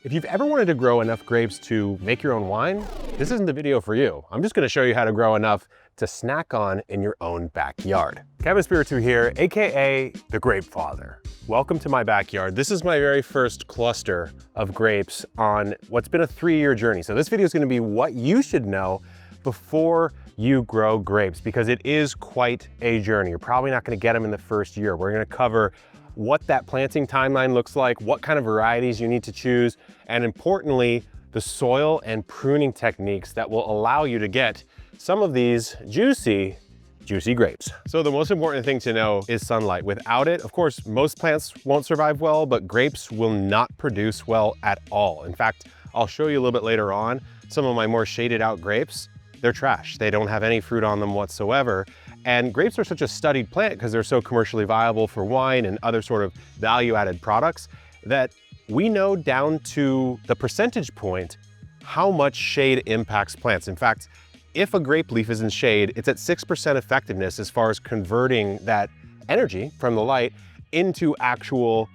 If you've ever wanted to grow enough grapes to make your own wine, this isn't the video for you. I'm just gonna show you how to grow enough to snack on in your own backyard. Kevin Spiritu here, AKA the Grape Father. Welcome to my backyard. This is my very first cluster of grapes on what's been a 3-year journey. So this video is gonna be what you should know before you grow grapes, because it is quite a journey. You're probably not gonna get them in the first year. We're gonna cover what that planting timeline looks like, what kind of varieties you need to choose, and importantly, the soil and pruning techniques that will allow you to get some of these juicy grapes. So the most important thing to know is sunlight. Without it, of course, most plants won't survive well, but grapes will not produce well at all. In fact, I'll show you a little bit later on, some of my more shaded out grapes, they're trash. They don't have any fruit on them whatsoever. And grapes are such a studied plant because they're so commercially viable for wine and other sort of value-added products that we know down to the percentage point how much shade impacts plants. In fact, if a grape leaf is in shade, it's at 6% effectiveness as far as converting that energy from the light into actual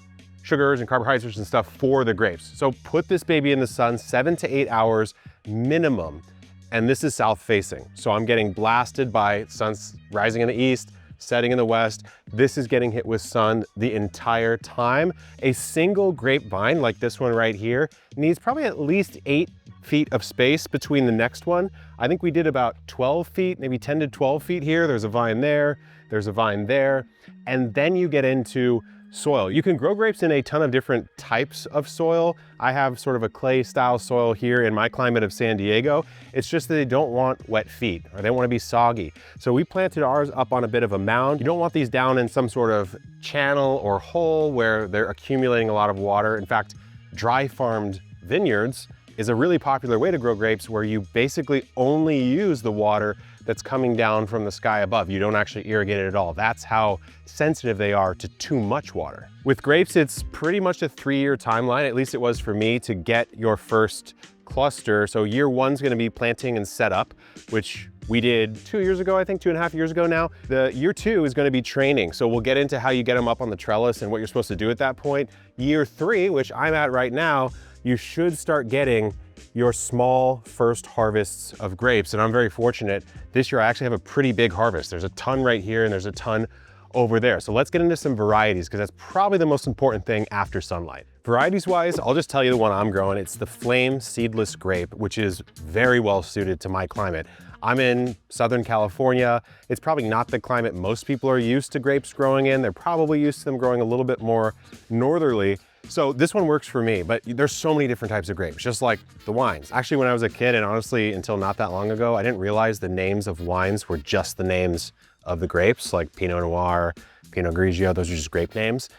sugars and carbohydrates and stuff for the grapes. So put this baby in the sun 7 to 8 hours minimum. And this is south facing. So I'm getting blasted by sun rising in the east, setting in the west. This is getting hit with sun the entire time. A single grapevine like this one right here needs probably at least 8 feet of space between the next one. I think we did about 12 feet, maybe 10 to 12 feet here. There's a vine there, there's a vine there. And then you get into soil. You can grow grapes in a ton of different types of soil. I have sort of a clay style soil here in my climate of San Diego. It's just that they don't want wet feet or they want to be soggy. So we planted ours up on a bit of a mound. You don't want these down in some sort of channel or hole where they're accumulating a lot of water. In fact, dry farmed vineyards is a really popular way to grow grapes where you basically only use the water that's coming down from the sky above. You don't actually irrigate it at all. That's how sensitive they are to too much water. With grapes, it's pretty much a 3-year timeline, at least it was for me, to get your first cluster. So year one's gonna be planting and setup, which we did 2 years ago, I think 2.5 years ago now. The year 2 is gonna be training. So we'll get into how you get them up on the trellis and what you're supposed to do at that point. Year 3, which I'm at right now, you should start getting your small first harvests of grapes. And I'm very fortunate. This year I actually have a pretty big harvest. There's a ton right here and there's a ton over there. So let's get into some varieties because that's probably the most important thing after sunlight. Varieties wise, I'll just tell you the one I'm growing. It's the flame seedless grape, which is very well suited to my climate. I'm in Southern California. It's probably not the climate most people are used to grapes growing in. They're probably used to them growing a little bit more northerly. So this one works for me, but there's so many different types of grapes, just like the wines. Actually, when I was a kid, and honestly, until not that long ago, I didn't realize the names of wines were just the names of the grapes, like Pinot Noir, Pinot Grigio, those are just grape names.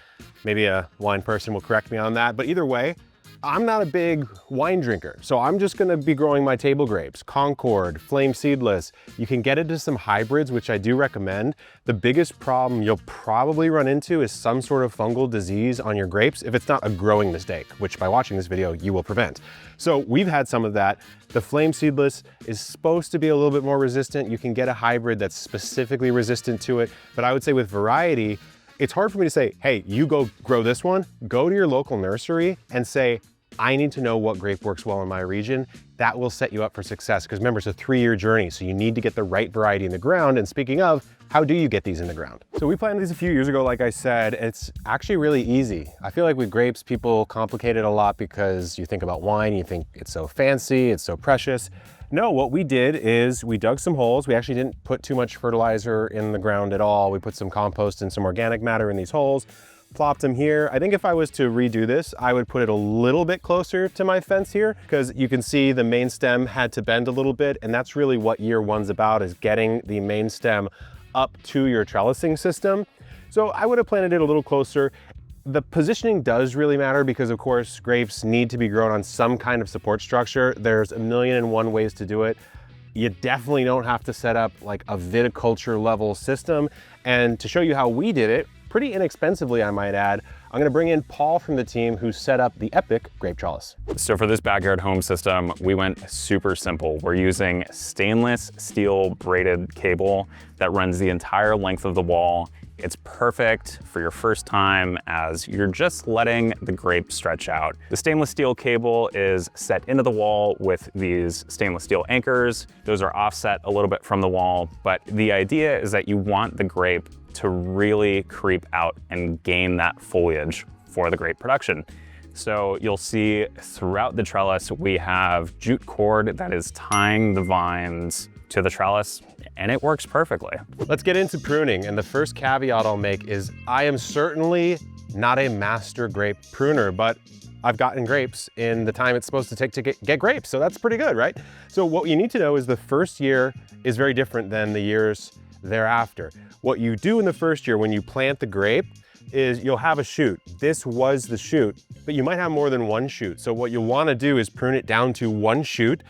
Maybe a wine person will correct me on that, but either way, I'm not a big wine drinker, so I'm just gonna be growing my table grapes, Concord, Flame Seedless. You can get into some hybrids, which I do recommend. The biggest problem you'll probably run into is some sort of fungal disease on your grapes if it's not a growing mistake, which by watching this video, you will prevent. So we've had some of that. The Flame Seedless is supposed to be a little bit more resistant. You can get a hybrid that's specifically resistant to it, but I would say with variety, it's hard for me to say, hey, you go grow this one. Go to your local nursery and say, I need to know what grape works well in my region. That will set you up for success because remember, it's a 3-year journey, so you need to get the right variety in the ground. And speaking of, how do you get these in the ground? So we planted these a few years ago, like I said. It's actually really easy. I feel like with grapes, people complicate it a lot because you think about wine, you think it's so fancy, it's so precious. No, what we did is we dug some holes. We actually didn't put too much fertilizer in the ground at all. We put some compost and some organic matter in these holes, plopped them here. I think if I was to redo this, I would put it a little bit closer to my fence here because you can see the main stem had to bend a little bit, and that's really what year one's about, is getting the main stem up to your trellising system. So I would have planted it a little closer. The positioning does really matter because of course grapes need to be grown on some kind of support structure. There's 1,000,001 ways to do it. You definitely don't have to set up like a viticulture level system. And to show you how we did it, pretty inexpensively, I might add. I'm gonna bring in Paul from the team who set up the Epic grape trellis. So for this backyard home system, we went super simple. We're using stainless steel braided cable that runs the entire length of the wall. It's perfect for your first time as you're just letting the grape stretch out. The stainless steel cable is set into the wall with these stainless steel anchors. Those are offset a little bit from the wall, but the idea is that you want the grape to really creep out and gain that foliage for the grape production. So you'll see throughout the trellis, we have jute cord that is tying the vines to the trellis, and it works perfectly. Let's get into pruning, and the first caveat I'll make is I am certainly not a master grape pruner, but I've gotten grapes in the time it's supposed to take to get grapes, so that's pretty good, right? So what you need to know is the first year is very different than the years thereafter. What you do in the first year when you plant the grape is you'll have a shoot. This was the shoot, but you might have more than one shoot. So what you'll want to do is prune it down to one shoot,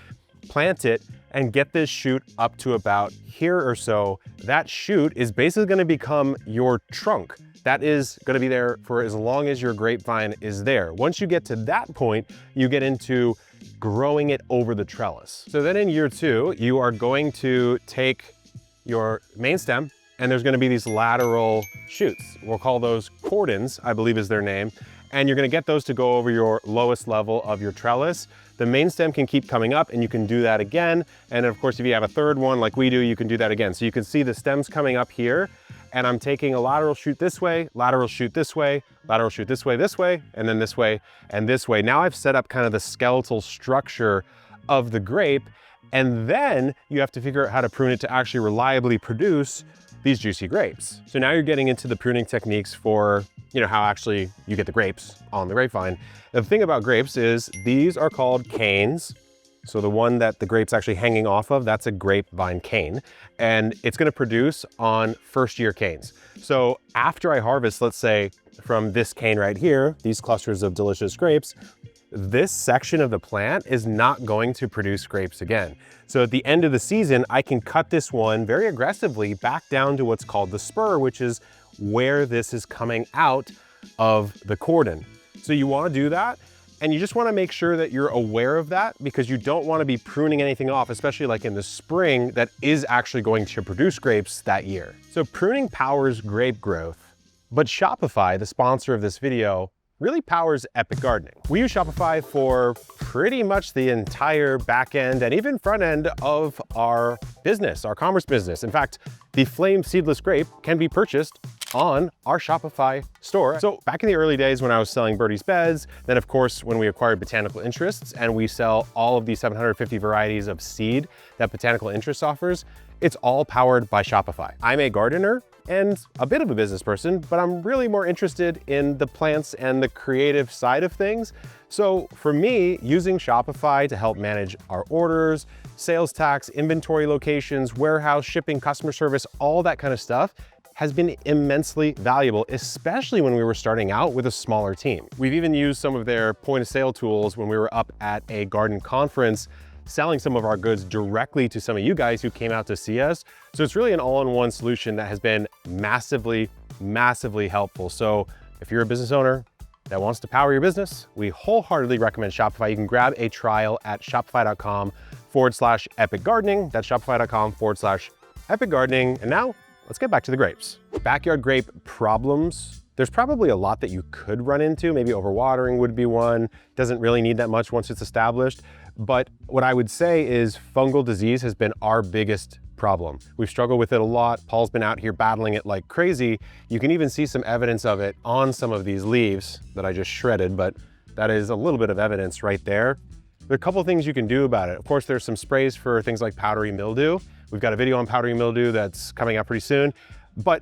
plant it, and get this shoot up to about here or so. That shoot is basically going to become your trunk. That is going to be there for as long as your grapevine is there. Once you get to that point, you get into growing it over the trellis. So then in year 2, you are going to take your main stem, and there's going to be these lateral shoots. We'll call those cordons, I believe is their name. And you're going to get those to go over your lowest level of your trellis. The main stem can keep coming up, and you can do that again. And of course, if you have a third one like we do, you can do that again. So you can see the stems coming up here, and I'm taking a lateral shoot this way, lateral shoot this way, lateral shoot this way, and then this way and this way. Now I've set up kind of the skeletal structure of the grape, and then you have to figure out how to prune it to actually reliably produce these juicy grapes. So now you're getting into the pruning techniques for, how actually you get the grapes on the grapevine. The thing about grapes is these are called canes. So the one that the grape's actually hanging off of, that's a grapevine cane. And it's gonna produce on first year canes. So after I harvest, let's say from this cane right here, these clusters of delicious grapes, this section of the plant is not going to produce grapes again. So at the end of the season, I can cut this one very aggressively back down to what's called the spur, which is where this is coming out of the cordon. So you want to do that, and you just want to make sure that you're aware of that, because you don't want to be pruning anything off, especially like in the spring, that is actually going to produce grapes that year. So pruning powers grape growth, but Shopify, the sponsor of this video, really powers Epic Gardening. We use Shopify for pretty much the entire back end and even front end of our business, our commerce business. In fact, the Flame Seedless Grape can be purchased on our Shopify store. So back in the early days when I was selling Birdie's Beds, then of course when we acquired Botanical Interests and we sell all of the 750 varieties of seed that Botanical Interests offers, it's all powered by Shopify. I'm a gardener and a bit of a business person, but I'm really more interested in the plants and the creative side of things. So for me, using Shopify to help manage our orders, sales tax, inventory locations, warehouse, shipping, customer service, all that kind of stuff has been immensely valuable, especially when we were starting out with a smaller team. We've even used some of their point of sale tools when we were up at a garden conference selling some of our goods directly to some of you guys who came out to see us. So it's really an all-in-one solution that has been massively, massively helpful. So if you're a business owner that wants to power your business, we wholeheartedly recommend Shopify. You can grab a trial at shopify.com/epic gardening. That's shopify.com/epic gardening. And now let's get back to the grapes. Backyard grape problems. There's probably a lot that you could run into. Maybe overwatering would be one. Doesn't really need that much once it's established. But what I would say is fungal disease has been our biggest problem. We've struggled with it a lot. Paul's been out here battling it like crazy. You can even see some evidence of it on some of these leaves that I just shredded, but that is a little bit of evidence right there. There are a couple of things you can do about it. Of course, there's some sprays for things like powdery mildew. We've got a video on powdery mildew that's coming out pretty soon, but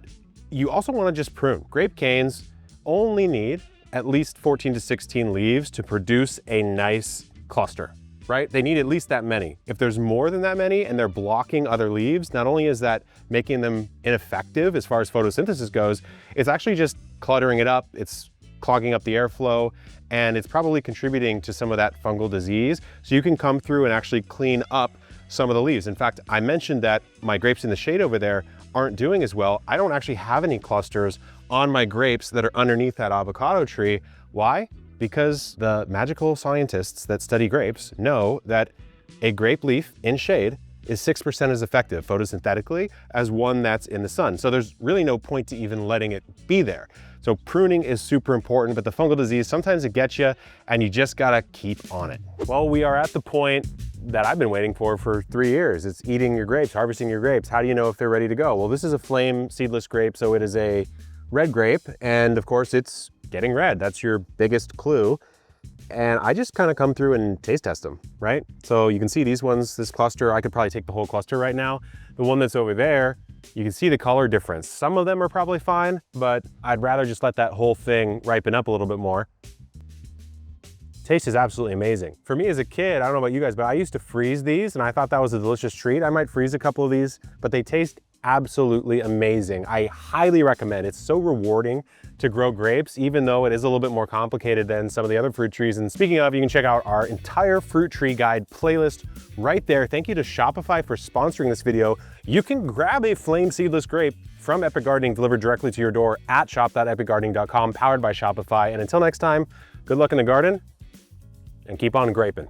you also want to just prune. Grape canes only need at least 14 to 16 leaves to produce a nice cluster, right? They need at least that many. If there's more than that many and they're blocking other leaves, not only is that making them ineffective as far as photosynthesis goes, it's actually just cluttering it up. It's clogging up the airflow, and it's probably contributing to some of that fungal disease. So you can come through and actually clean up some of the leaves. In fact, I mentioned that my grapes in the shade over there aren't doing as well. I don't actually have any clusters on my grapes that are underneath that avocado tree. Why? Because the magical scientists that study grapes know that a grape leaf in shade is 6% as effective photosynthetically as one that's in the sun. So there's really no point to even letting it be there. So pruning is super important, but the fungal disease, sometimes it gets you and you just gotta keep on it. Well, we are at the point that I've been waiting for 3 years. It's eating your grapes, harvesting your grapes. How do you know if they're ready to go? Well, this is a flame seedless grape, so it is a red grape, and of course it's getting red. That's your biggest clue. And I just kind of come through and taste test them, right? So you can see these ones, this cluster, I could probably take the whole cluster right now. The one that's over there, you can see the color difference. Some of them are probably fine, but I'd rather just let that whole thing ripen up a little bit more. Taste is absolutely amazing. For me as a kid, I don't know about you guys, but I used to freeze these and I thought that was a delicious treat. I might freeze a couple of these, but they taste absolutely amazing. I highly recommend. It's so rewarding to grow grapes, even though it is a little bit more complicated than some of the other fruit trees. And speaking of, you can check out our entire fruit tree guide playlist right there. Thank you to Shopify for sponsoring this video. You can grab a flame seedless grape from Epic Gardening delivered directly to your door at shop.epicgardening.com, powered by Shopify. And until next time, good luck in the garden and keep on graping.